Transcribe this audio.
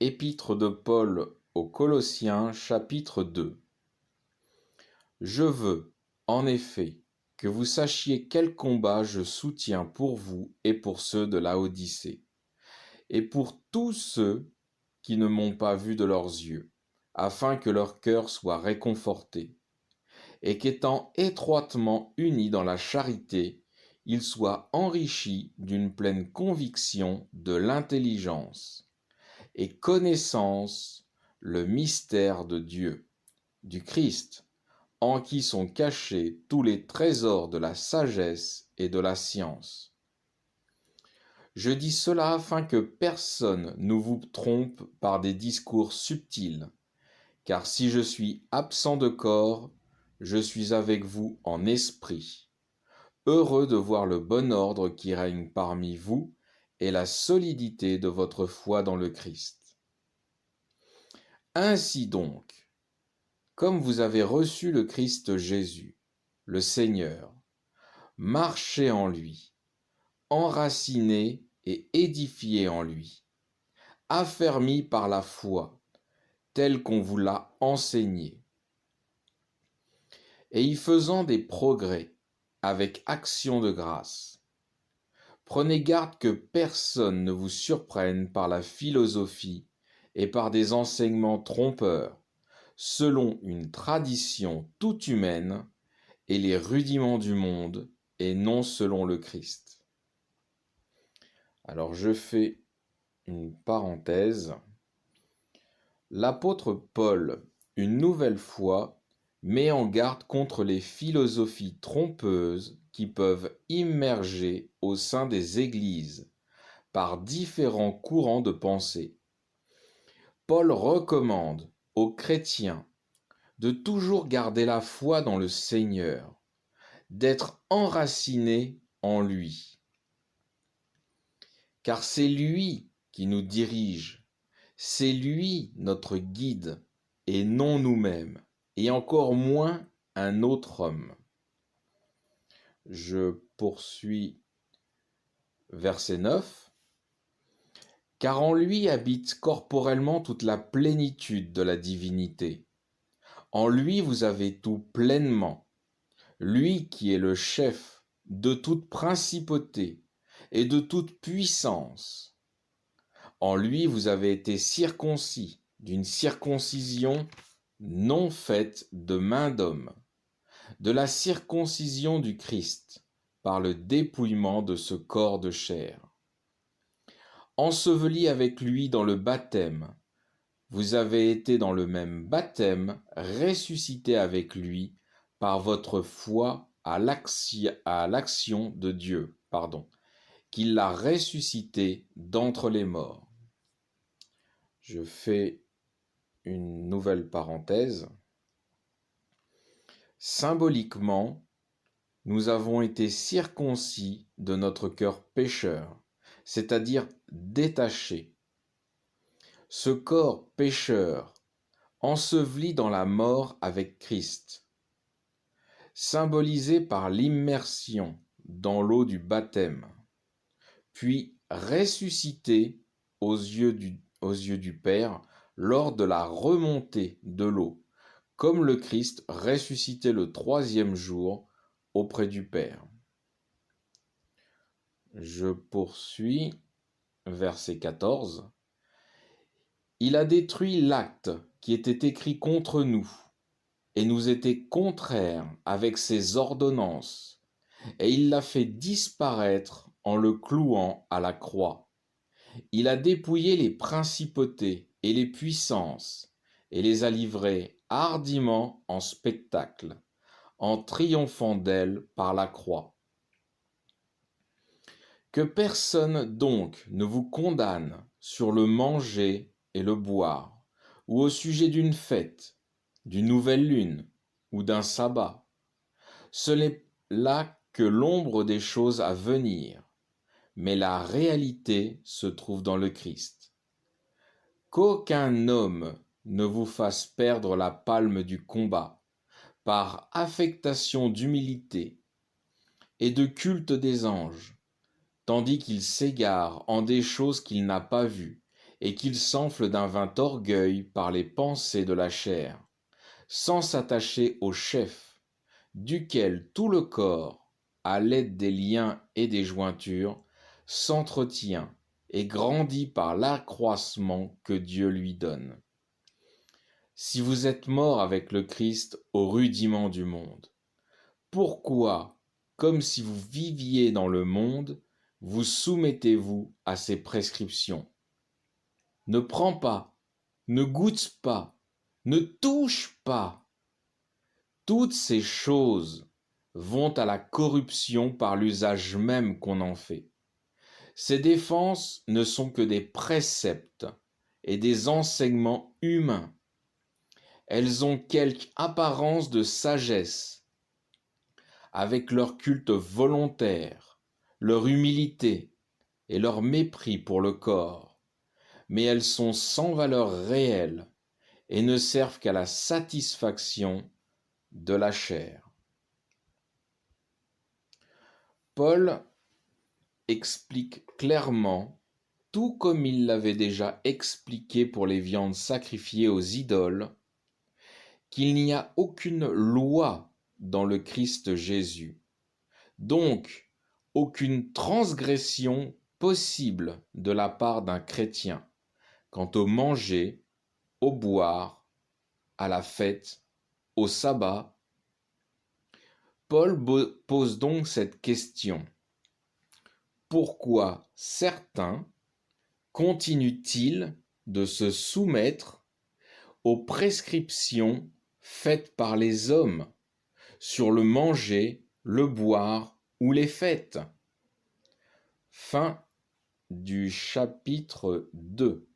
Épître de Paul aux Colossiens, chapitre 2. Je veux, en effet, que vous sachiez quel combat je soutiens pour vous et pour ceux de Laodicée, et pour tous ceux qui ne m'ont pas vu de leurs yeux, afin que leur cœur soit réconforté, et qu'étant étroitement unis dans la charité, ils soient enrichis d'une pleine conviction de l'intelligence et connaissance le mystère de Dieu, du Christ, en qui sont cachés tous les trésors de la sagesse et de la science. Je dis cela afin que personne ne vous trompe par des discours subtils, car si je suis absent de corps, je suis avec vous en esprit, heureux de voir le bon ordre qui règne parmi vous et la solidité de votre foi dans le Christ. Ainsi donc, comme vous avez reçu le Christ Jésus, le Seigneur, marchez en lui, enracinés et édifiés en lui, affermis par la foi, tel qu'on vous l'a enseigné, et y faisant des progrès avec action de grâce. Prenez garde que personne ne vous surprenne par la philosophie et par des enseignements trompeurs, selon une tradition toute humaine et les rudiments du monde, et non selon le Christ. Alors je fais une parenthèse. L'apôtre Paul, une nouvelle fois, met en garde contre les philosophies trompeuses qui peuvent immerger au sein des églises par différents courants de pensée. Paul recommande aux chrétiens de toujours garder la foi dans le Seigneur, d'être enracinés en lui. Car c'est lui qui nous dirige, c'est lui notre guide, et non nous-mêmes, et encore moins un autre homme. Je poursuis verset 9. Car en lui habite corporellement toute la plénitude de la divinité. En lui vous avez tout pleinement, lui qui est le chef de toute principauté et de toute puissance. En lui vous avez été circoncis d'une circoncision non faite de main d'homme, de la circoncision du Christ, par le dépouillement de ce corps de chair. Enseveli avec lui dans le baptême, vous avez été dans le même baptême ressuscité avec lui par votre foi à l'action de Dieu, qui l'a ressuscité d'entre les morts. Je fais une nouvelle parenthèse. Symboliquement, nous avons été circoncis de notre cœur pécheur, c'est-à-dire détaché. Ce corps pécheur, enseveli dans la mort avec Christ, symbolisé par l'immersion dans l'eau du baptême, puis ressuscité aux yeux du Père lors de la remontée de l'eau, comme le Christ ressuscité le 3e jour auprès du Père. Je poursuis, verset 14. Il a détruit l'acte qui était écrit contre nous et nous était contraire avec ses ordonnances, et il l'a fait disparaître en le clouant à la croix. Il a dépouillé les principautés et les puissances et les a livrées hardiment en spectacle, en triomphant d'elles par la croix. Que personne donc ne vous condamne sur le manger et le boire, ou au sujet d'une fête, d'une nouvelle lune, ou d'un sabbat. Ce n'est là que l'ombre des choses à venir, mais la réalité se trouve dans le Christ. Qu'aucun homme ne vous fasse perdre la palme du combat par affectation d'humilité et de culte des anges, tandis qu'il s'égare en des choses qu'il n'a pas vues et qu'il s'enfle d'un vain orgueil par les pensées de la chair, sans s'attacher au chef, duquel tout le corps, à l'aide des liens et des jointures, s'entretient et grandit par l'accroissement que Dieu lui donne. Si vous êtes mort avec le Christ au rudiment du monde, pourquoi, comme si vous viviez dans le monde, vous soumettez-vous à ses prescriptions? Ne prends pas, ne goûte pas, ne touche pas. Toutes ces choses vont à la corruption par l'usage même qu'on en fait. Ces défenses ne sont que des préceptes et des enseignements humains. Elles ont quelque apparence de sagesse, avec leur culte volontaire, leur humilité et leur mépris pour le corps, mais elles sont sans valeur réelle et ne servent qu'à la satisfaction de la chair. Paul explique clairement, tout comme il l'avait déjà expliqué pour les viandes sacrifiées aux idoles, qu'il n'y a aucune loi dans le Christ Jésus, donc aucune transgression possible de la part d'un chrétien quant au manger, au boire, à la fête, au sabbat. Paul pose donc cette question. Pourquoi certains continuent-ils de se soumettre aux prescriptions faites par les hommes sur le manger, le boire ou les fêtes? Fin du chapitre 2.